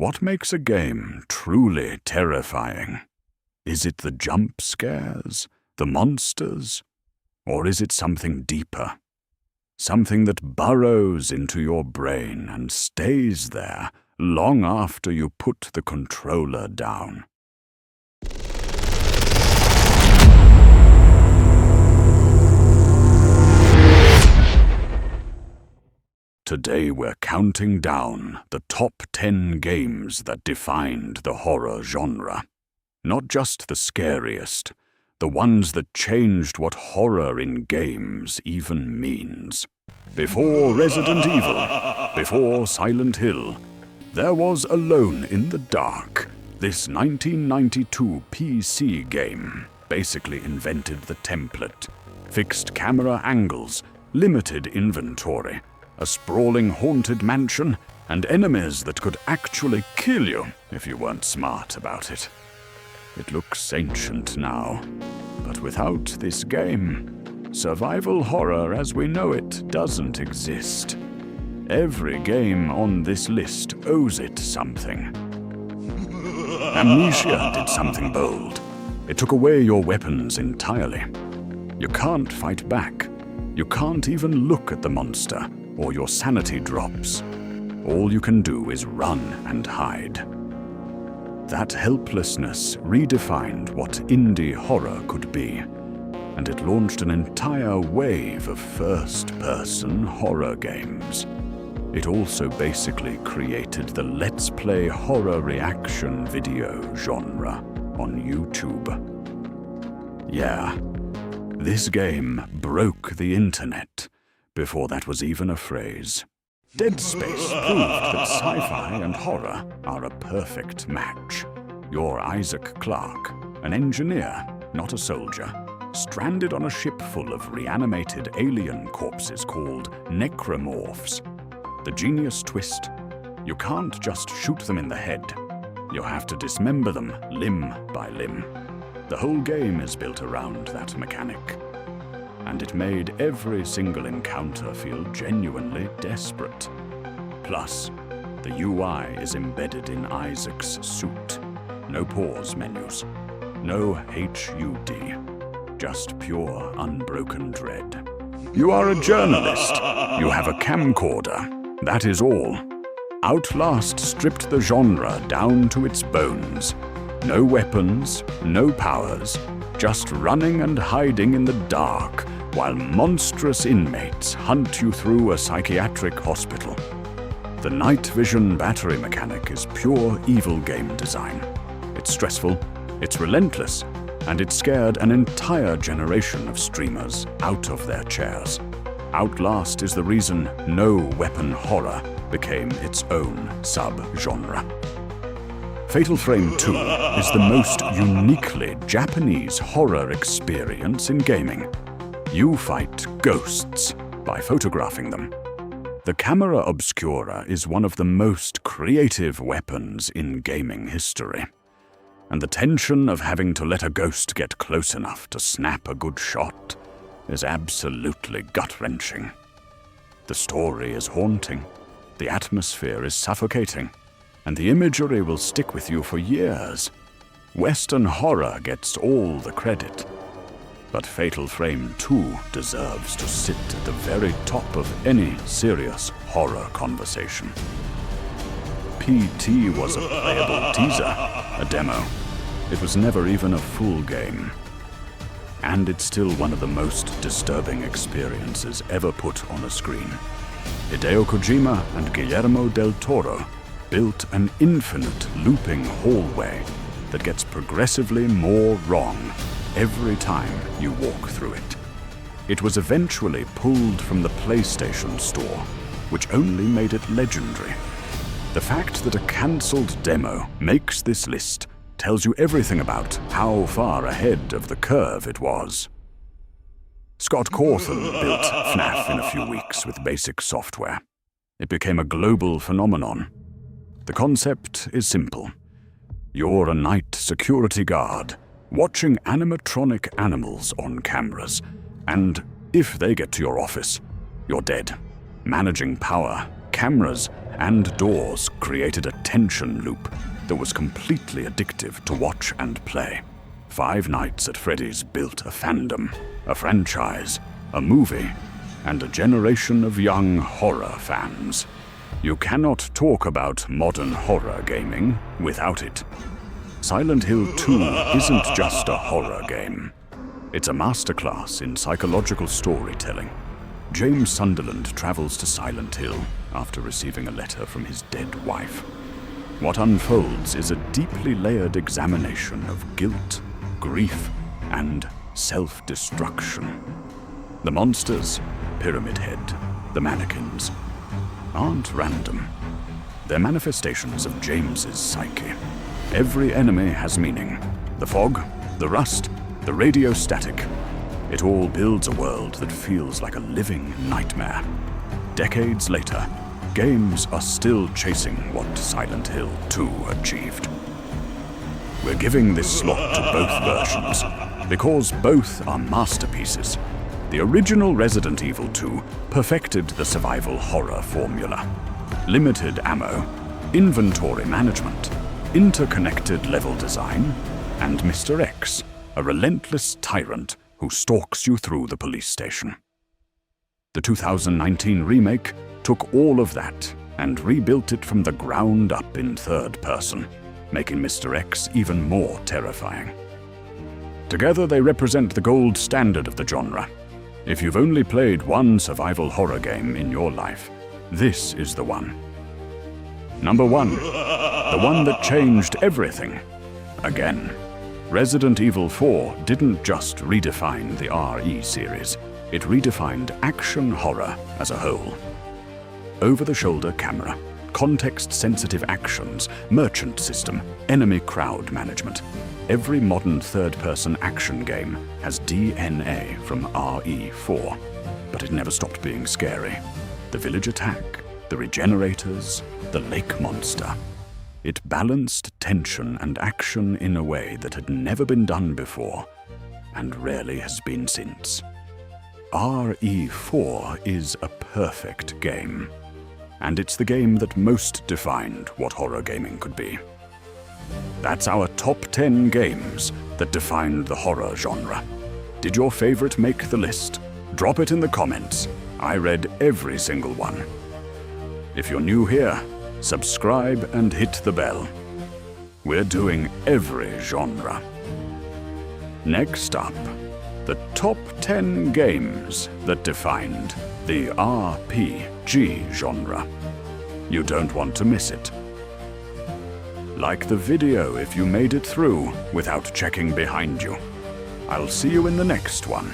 What makes a game truly terrifying? Is it the jump scares, the monsters, or is it something deeper? Something that burrows into your brain and stays there long after you put the controller down. Today we're counting down the top 10 games that defined the horror genre. Not just the scariest, the ones that changed what horror in games even means. Before Resident Evil, before Silent Hill, there was Alone in the Dark. This 1992 PC game basically invented the template. Fixed camera angles, limited inventory, a sprawling haunted mansion, and enemies that could actually kill you if you weren't smart about it. It looks ancient now, but without this game, survival horror as we know it doesn't exist. Every game on this list owes it something. Amnesia did something bold. It took away your weapons entirely. You can't fight back. You can't even look at the monster, or your sanity drops. All you can do is run and hide. That helplessness redefined what indie horror could be, and it launched an entire wave of first-person horror games. It also basically created the Let's Play horror reaction video genre on YouTube. Yeah, this game broke the internet before that was even a phrase. Dead Space proved that sci-fi and horror are a perfect match. You're Isaac Clarke, an engineer, not a soldier, stranded on a ship full of reanimated alien corpses called necromorphs. The genius twist: you can't just shoot them in the head. You have to dismember them limb by limb. The whole game is built around that mechanic. And it made every single encounter feel genuinely desperate. Plus, the UI is embedded in Isaac's suit. No pause menus. No HUD. Just pure, unbroken dread. You are a journalist. You have a camcorder. That is all. Outlast stripped the genre down to its bones. No weapons, no powers, just running and hiding in the dark while monstrous inmates hunt you through a psychiatric hospital. The night vision battery mechanic is pure evil game design. It's stressful, it's relentless, and it scared an entire generation of streamers out of their chairs. Outlast is the reason no weapon horror became its own sub-genre. Fatal Frame 2 is the most uniquely Japanese horror experience in gaming. You fight ghosts by photographing them. The camera obscura is one of the most creative weapons in gaming history. And the tension of having to let a ghost get close enough to snap a good shot is absolutely gut-wrenching. The story is haunting, the atmosphere is suffocating, and the imagery will stick with you for years. Western horror gets all the credit. But Fatal Frame 2 deserves to sit at the very top of any serious horror conversation. PT was a playable teaser, a demo. It was never even a full game. And it's still one of the most disturbing experiences ever put on a screen. Hideo Kojima and Guillermo del Toro built an infinite looping hallway that gets progressively more wrong every time you walk through it. It was eventually pulled from the PlayStation Store, which only made it legendary. The fact that a cancelled demo makes this list tells you everything about how far ahead of the curve it was. Scott Cawthon built FNAF in a few weeks with basic software. It became a global phenomenon. The concept is simple. You're a night security guard, watching animatronic animals on cameras, and if they get to your office, you're dead. Managing power, cameras and doors created a tension loop that was completely addictive to watch and play. Five Nights at Freddy's built a fandom, a franchise, a movie, and a generation of young horror fans. You cannot talk about modern horror gaming without it. Silent Hill 2 isn't just a horror game. It's a masterclass in psychological storytelling. James Sunderland travels to Silent Hill after receiving a letter from his dead wife. What unfolds is a deeply layered examination of guilt, grief, and self-destruction. The monsters, Pyramid Head, the mannequins, aren't random. They're manifestations of James's psyche. Every enemy has meaning. The fog, the rust, the radio static. It all builds a world that feels like a living nightmare. Decades later, games are still chasing what Silent Hill 2 achieved. We're giving this slot to both versions because both are masterpieces. The original Resident Evil 2 perfected the survival horror formula. Limited ammo, inventory management, interconnected level design, and Mr. X, a relentless tyrant who stalks you through the police station. The 2019 remake took all of that and rebuilt it from the ground up in third person, making Mr. X even more terrifying. Together they represent the gold standard of the genre. If you've only played one survival horror game in your life, this is the one. Number 1, the one that changed everything. Again, Resident Evil 4 didn't just redefine the RE series, it redefined action horror as a whole. Over-the-shoulder camera, context-sensitive actions, merchant system, enemy crowd management. Every modern third-person action game has DNA from RE4, but it never stopped being scary. The village attack, the regenerators, the lake monster. It balanced tension and action in a way that had never been done before, and rarely has been since. RE4 is a perfect game, and it's the game that most defined what horror gaming could be. That's our top 10 games that defined the horror genre. Did your favorite make the list? Drop it in the comments. I read every single one. If you're new here, subscribe and hit the bell. We're doing every genre. Next up, the top 10 games that defined the RPG genre. You don't want to miss it. Like the video if you made it through without checking behind you. I'll see you in the next one.